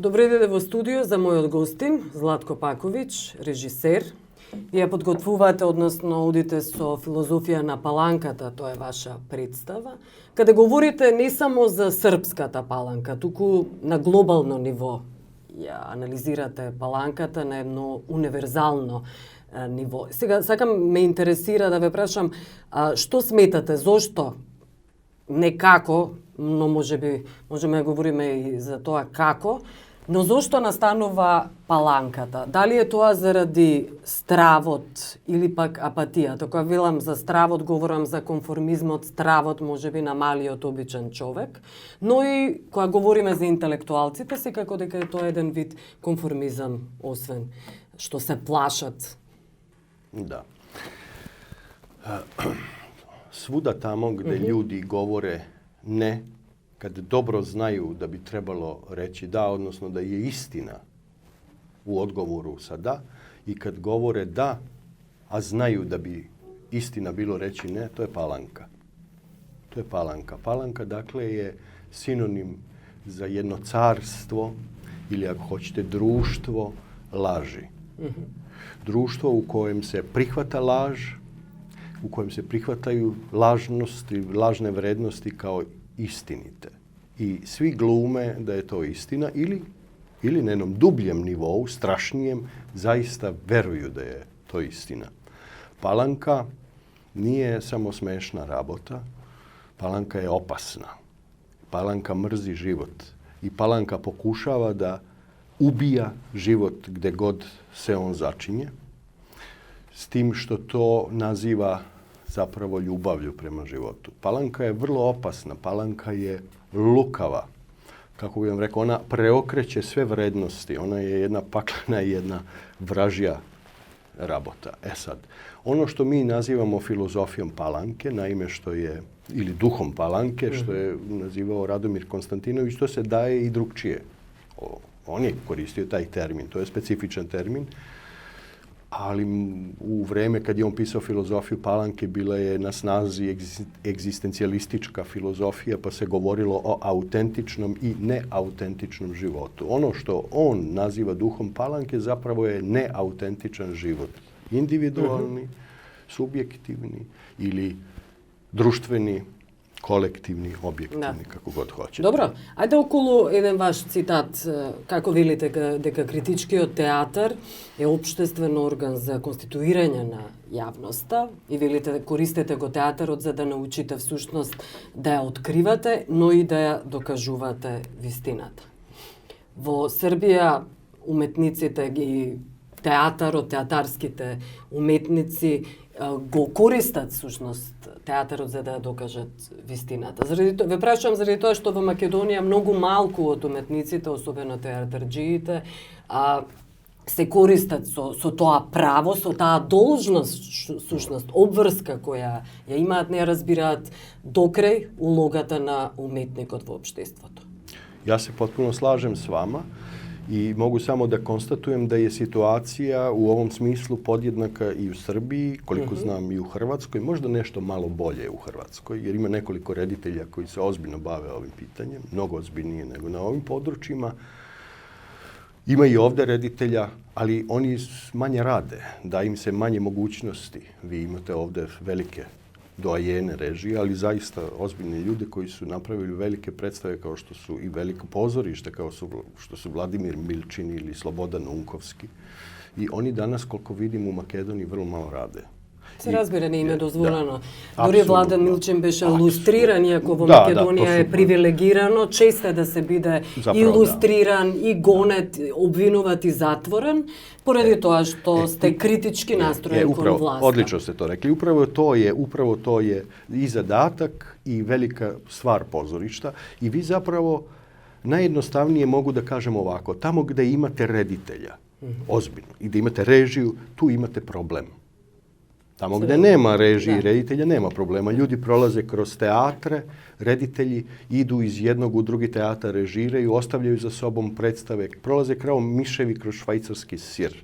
Добре дојде во студио за мојот гостин, Златко Паковиќ, режисер. Вие подготвувате, односно одите со филозофија на паланката, тоа е ваша представа, каде говорите не само за српската паланка, туку на глобално ниво ја анализирате паланката на едно универзално ниво. Сега, сакам ме интересира да ве прашам, што сметате, зошто, не како, но можеме да говориме и за тоа како, но зошто настанува паланката? Дали е тоа заради стравот или пак апатијата? Кога велам за стравот, говорам за конформизмот, стравот можеби на малиот обичен човек, но и кога говориме за интелектуалците, секако дека е тоа еден вид конформизам, освен што се плашат. Da. Svuda tamo gde ljudi govore ne, kad dobro znaju da bi trebalo reći da, odnosno da je istina u odgovoru sa da, i kad govore da, a znaju da bi istina bilo reći ne, to je palanka. To je palanka. Palanka, dakle, je sinonim za jedno carstvo ili, ako hoćete, društvo laži. Društvo u kojem se prihvata laž, u kojem se prihvataju lažnosti, lažne vrednosti kao istinite. I svi glume da je to istina ili na jednom dubljem nivou, strašnijem, zaista veruju da je to istina. Palanka nije samo smešna rabota, palanka je opasna. Palanka mrzi život i palanka pokušava da ubija život gde god se on začinje, s tim što to naziva zapravo ljubavlju prema životu. Palanka je vrlo opasna, palanka je lukava. Kako bih vam rekao, ona preokreće sve vrednosti. Ona je jedna paklena i jedna vražja rabota. E sad, ono što mi nazivamo filozofijom palanke, naime što je, ili duhom palanke, što je nazivao Radomir Konstantinović, to se daje i drugčije. On je koristio taj termin, to je specifičan termin, ali u vreme kad je on pisao filozofiju palanke bila je na snazi egzistencijalistička filozofija, pa se govorilo o autentičnom i neautentičnom životu. Ono što on naziva duhom palanke zapravo je neautentičan život. Individualni, subjektivni ili društveni, kolektivni, objektivni, kako god hoćete. Добро, ајде околу еден ваш цитат. Како велите дека критичкиот театар е општествен орган за конституирање на јавноста и велите користете го театарот за да научите всушност да ја откривате, но и да ја докажувате вистината. Во Србија уметниците и театарот, театарските уметници го користат всушност театарот за да докажат вистината. Ве прашувам заради тоа што во Македонија многу малку од уметниците, особено театарџиите, се користат со тоа право, со таа должност, всушност, обврска која ја имаат, не разбираат докрај улогата на уметникот во општеството. Ja se potpuno slažem s vama i mogu samo da konstatujem da je situacija u ovom smislu podjednaka i u Srbiji, koliko znam i u Hrvatskoj, možda nešto malo bolje u Hrvatskoj, jer ima nekoliko reditelja koji se ozbiljno bave ovim pitanjem, mnogo ozbiljnije nego na ovim područjima. Ima i ovde reditelja, ali oni manje rade, da im se manje mogućnosti. Vi imate ovde velike doajene režije, ali zaista ozbiljne ljude koji su napravili velike predstave kao što su i veliko pozorište, kao što su Vladimir Milčin ili Slobodan Unkovski. I oni danas, koliko vidim, u Makedoniji vrlo malo rade. Се разбира, не им е дозволено. Дори Владан Милчин беше илустриран, иако во Македонија е привилегирано, често е да се биде илустриран и гонет, обвинуват и затворен, поради тоа што сте критички настроени кон власта. Odlično ste to rekli. Upravo to je i zadatak i velika stvar pozorišta. I vi zapravo najjednostavnije mogu da kažem ovako, tamo gde imate reditelja, ozbiljno, i gde imate režiju, tu imate problem. Tamo gde nema režije i reditelja, nema problema. Ljudi prolaze kroz teatre, reditelji idu iz jednog u drugi teatar, režiraju, ostavljaju za sobom predstave, prolaze kao miševi kroz švajcarski sir.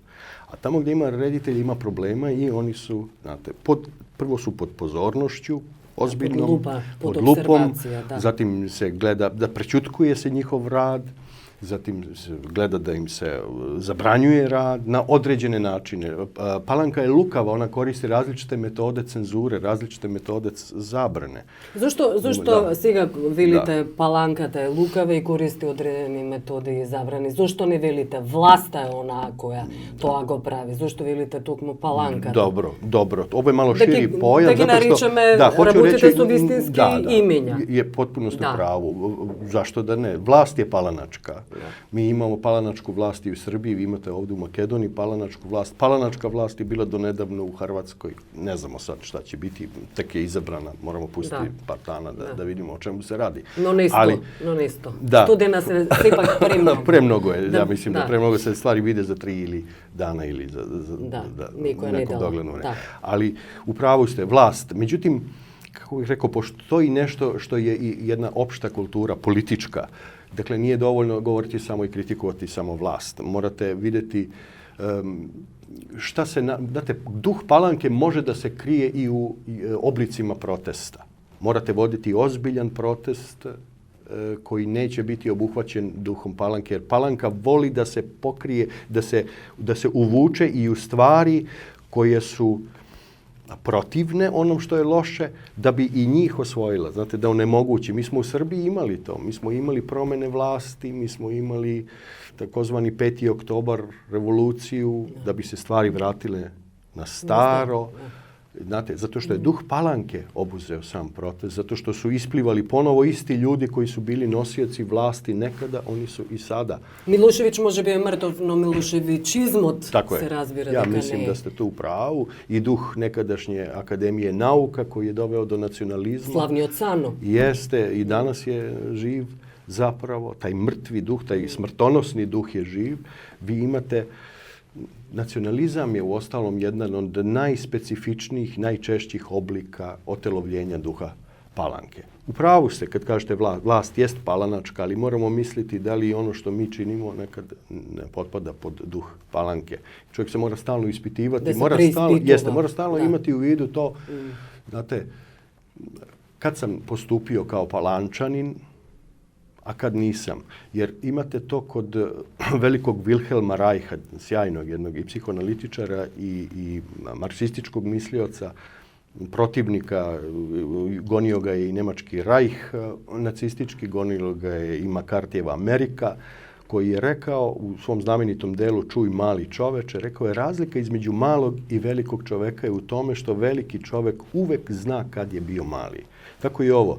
A tamo gde ima reditelj ima problema i oni su, znate, prvo su pod pozornošću, ozbiljnom, pod lupom, zatim se gleda, da prećutkuje se njihov rad, zatim se gleda da im se zabranjuje rad na određene načine. Palanka je lukava, ona koristi različite metode cenzure, različite metode zabrane. Zašto сега велите Паланката е лукава и користи одредени методи и забрани? Зошто не велите власта е онаа која тоа го прави? Зошто велите токму Паланката? Dobro. Ovo je malo širi pojam. Да ги наричаме работите со вистински имења. Je potpuno ste pravo. Zašto da ne? Vlast je palanačka. Mi imamo palanačku vlast i u Srbiji, vi imate ovdje u Makedoniji palanačku vlast. Palanačka vlast je bila donedavno u Hrvatskoj. Ne znamo sad šta će biti, tek je izabrana. Moramo pustiti par dana da vidimo o čemu se radi. No nesto. Da. Studena se ipak premnogo. Premnogo je. Ja mislim da premnogo se stvari vide za 3 ili dana ili za neko dogledno vreme. Ali u pravu ste, vlast. Međutim, kako bih rekao, postoji nešto što je i jedna opšta kultura, politička. Dakle, nije dovoljno govoriti samo i kritikovati samo vlast. Morate vidjeti šta se... Znate, duh Palanke može da se krije i u oblicima protesta. Morate voditi ozbiljan protest koji neće biti obuhvaćen duhom Palanke, jer Palanka voli da se pokrije, da se uvuče i u stvari koje su protivne onom što je loše, da bi i njih osvojila. Znate, da onemogući. Mi smo u Srbiji imali to. Mi smo imali promjene vlasti, mi smo imali takozvani 5. oktobar, revoluciju, da bi se stvari vratile na staro. Znate, zato što je duh Palanke obuzeo sam protest, zato što su isplivali ponovo isti ljudi koji su bili nosioci vlasti nekada, oni su i sada. Milošević može bi je mrtov, no Miloševićizmot se razbira. Ja mislim da ste tu u pravu. I duh nekadašnje Akademije nauka koji je doveo do nacionalizma. Slavni od Cano. Jeste, i danas je živ zapravo. Taj mrtvi duh, taj smrtonosni duh je živ. Vi imate... Nacionalizam je uostalom jedan od najspecifičnijih, najčešćih oblika otelovljenja duha Palanke. U pravu ste kad kažete vlast jest palanačka, ali moramo misliti da li ono što mi činimo nekad ne potpada pod duh Palanke. Čovjek se mora stalno ispitivati, mora stalno imati u vidu to. Znate, kad sam postupio kao Palančanin, a kad nisam. Jer imate to kod velikog Wilhelma Reicha, sjajnog jednog i psihoanalitičara i marksističkog mislioca, protivnika, gonio ga je i nemački Reich, nacistički gonio ga je i McCarthyjeva Amerika, koji je rekao u svom znamenitom delu Čuj mali čoveče, rekao je razlika između malog i velikog čoveka je u tome što veliki čovek uvek zna kad je bio mali. Tako i ovo.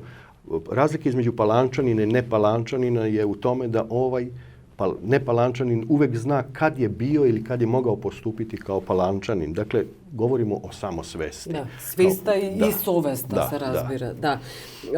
Razlika između Palančanina i nepalančanina je u tome da ovaj nepalančanin uvek zna kad je bio ili kad je mogao postupiti kao Palančanin. Dakle, govorimo o samosvesti. Da, svesta i совеста се разбира. Да.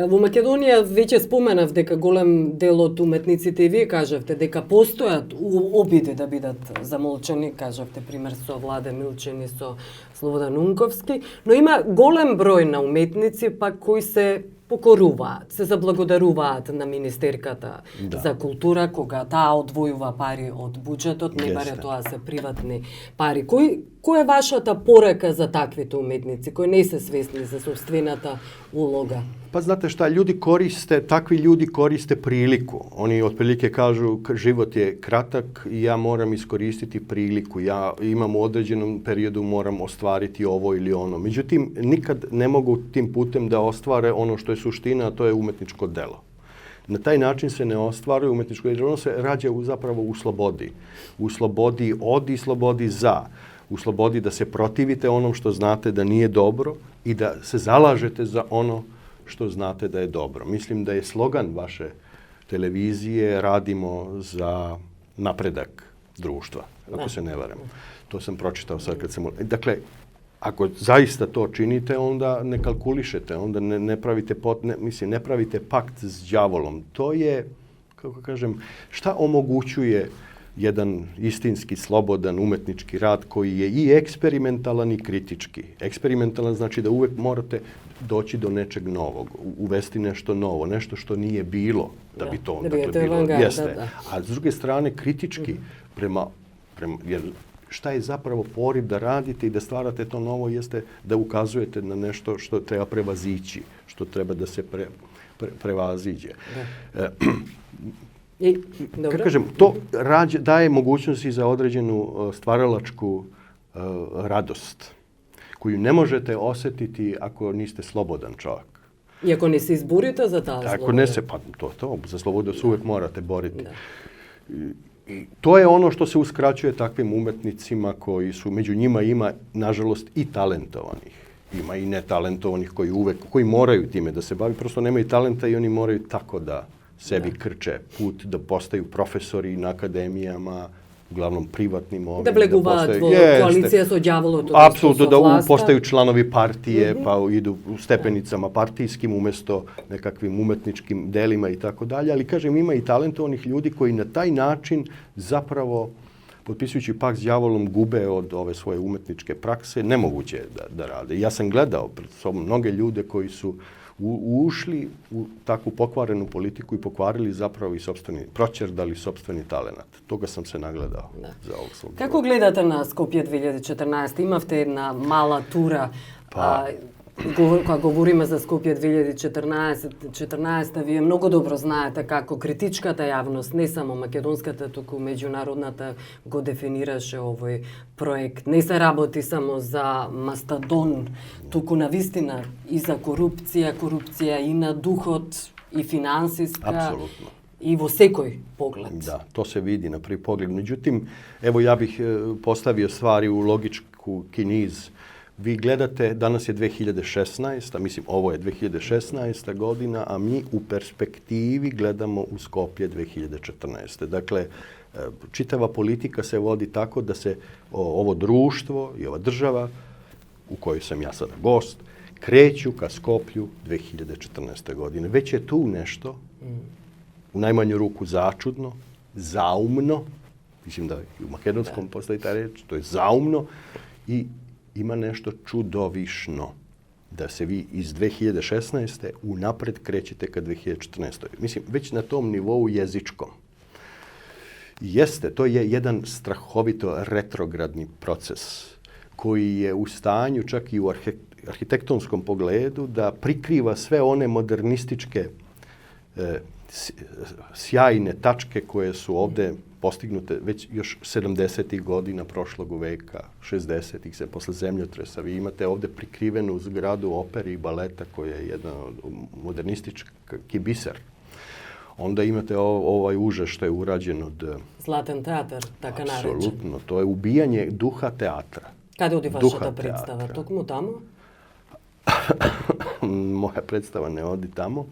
Во Македонија веќе споменав дека голем дел од уметниците и вие кажавте дека постојат обиди да бидат замолчани, кажавте пример со Владе Милчен и со Слободан Унковски, но има голем број на уметници пак кои се покоруваат, се заблагодаруваат на Министерката за култура, кога таа одвојува пари од буџетот, не баре тоа се приватни пари. Која е вашата порека за таквите уметници кои не се свесни за собствената улога? Pa znate šta, takvi ljudi koriste priliku. Oni otprilike kažu život je kratak i ja moram iskoristiti priliku. Ja imam u određenom periodu moram ostvariti ovo ili ono. Međutim, nikad ne mogu tim putem da ostvare ono što je suština, a to je umetničko delo. Na taj način se ne ostvaruje umetničko delo, ono se rađa zapravo u slobodi. U slobodi od i slobodi za. U slobodi da se protivite onom što znate da nije dobro i da se zalažete za ono što znate da je dobro. Mislim da je slogan vaše televizije radimo za napredak društva, ako se ne varam. To sam pročitao sad kad sam... Dakle, ako zaista to činite, onda ne kalkulišete, onda ne pravite pakt s đavolom. To je, kako kažem, šta omogućuje jedan istinski, slobodan, umetnički rad koji je i eksperimentalan i kritički. Eksperimentalan znači da uvek morate doći do nečeg novog, uvesti nešto novo, nešto što nije bilo, da bi to onda bilo. Jeste. A s druge strane, kritički jer šta je zapravo poriv da radite i da stvarate to novo jeste da ukazujete na nešto što treba prevazići, što treba da se prevaziđe. Dobro. Kako kažem, to daje mogućnosti za određenu stvaralačku radost koju ne možete osjetiti ako niste slobodan čovjek. I ako ne se izborite za ta sloboda. Ako ne se, pa to, za slobodu se uvijek morate boriti. I to je ono što se uskraćuje takvim umetnicima koji su, među njima ima, nažalost, i talentovanih. Ima i netalentovanih koji moraju time da se bavi, prosto nemaju talenta i oni moraju tako da sebi krče put, da postaju profesori na akademijama, uglavnom privatnim ovim. Da bleguva koalicija sa đavolom. Apsolutno, da postaju članovi partije, pa idu u stepenicama partijskim umjesto nekakvim umetničkim delima i tako dalje. Ali, kažem, ima i talentovanih ljudi koji na taj način zapravo, potpisujući pakt s đavolom, gube od ove svoje umetničke prakse. Nemoguće je da rade. Ja sam gledao pred sobom mnoge ljude koji su ušli u takvu pokvarenu politiku i pokvarili zapravo i proćerdali sopstveni talenat. Toga sam se nagledao za ovog svog. Kako gledate na Skopje 2014? Imate jedna mala tura, kada govorimo za Skopje 2014, вие много добро знаете како критичката јавност, не само македонската, туку меѓународната, го дефинираше овој проект. Не се работи само за мастадон, туку навистина и за корупција и на духот, и финансиска, Apsolutno. I во секој поглед. Da, to se vidi na prvi pogled. Međutim, evo ja bih postavio stvari u logičku kiniz. Vi gledate, danas je 2016, mislim ovo je 2016. godina, a mi u perspektivi gledamo u Skopje 2014. Dakle, čitava politika se vodi tako da se ovo društvo i ova država, u kojoj sam ja sada gost, kreću ka Skoplju 2014. godine. Već je tu nešto, u najmanju ruku začudno, zaumno, mislim da i u makedonskom postoji ta reč, to je zaumno, i ima nešto čudovišno da se vi iz 2016. unapred krećete ka 2014. Mislim, već na tom nivou jezičkom. Jeste, to je jedan strahovito retrogradni proces koji je u stanju čak i u arhitektonskom pogledu da prikriva sve one modernističke sjajne tačke koje su ovdje postignute već još 70. godina prošlog veka, 60. se posle zemljotresa. Vi imate ovdje prikrivenu zgradu opere i baleta koja je jedan modernistički biser. Onda imate ovaj užas što je urađen od... Zlatan teatar, така наречен. Apsolutno, to je ubijanje duha teatra. Kada odi vaša predstava? Tokmu tamo? Moja predstava ne odi tamo.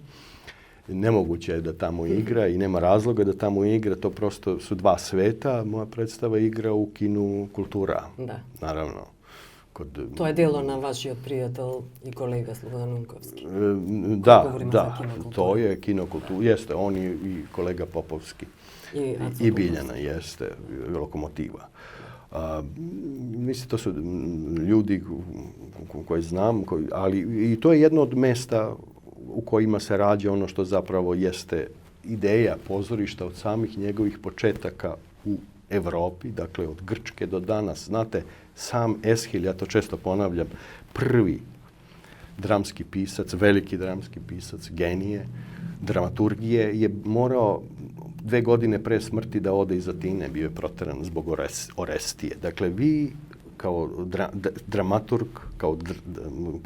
Nemoguće je da tamo igra i nema razloga da tamo igra. To prosto su dva sveta. Moja predstava igra u kinu Kultura. Da. Naravno. To je delo na vašiот пријател i kolega Slobodan Unkovski. Da, to je kino Kultura. Jeste, on i kolega Popovski. I Biljana, jeste, Lokomotiva. Mislim, to su ljudi koje znam, ali i to je jedno od mesta u kojima se rađa ono što zapravo jeste ideja pozorišta od samih njegovih početaka u Evropi, dakle od Grčke do danas. Znate, sam Eshil, ja to često ponavljam, prvi dramski pisac, veliki dramski pisac, genije, dramaturgije, je morao 2 godine pre smrti da ode iz Atine, bio je proteran zbog Orestije. Dakle, vi kao dramaturg, kao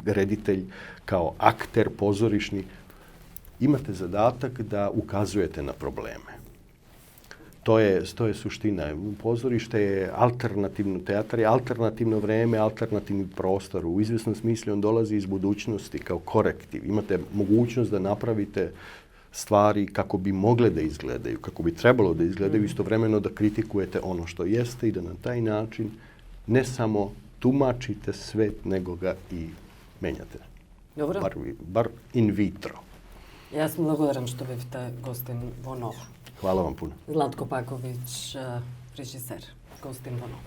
reditelj, kao akter pozorišni, imate zadatak da ukazujete na probleme. To je suština. Pozorište je alternativno, teatar je alternativno vreme, alternativni prostor. U izvjesnom smislu on dolazi iz budućnosti kao korektiv. Imate mogućnost da napravite stvari kako bi mogle da izgledaju, kako bi trebalo da izgledaju, istovremeno da kritikujete ono što jeste i da na taj način ne samo tumačite svet, nego ga i menjate. Dobro. Bar in vitro. Јас благодарам што бевте гостин во Ново. Hvala vam puno. Zlatko Paković, režiser, gostin во Ново.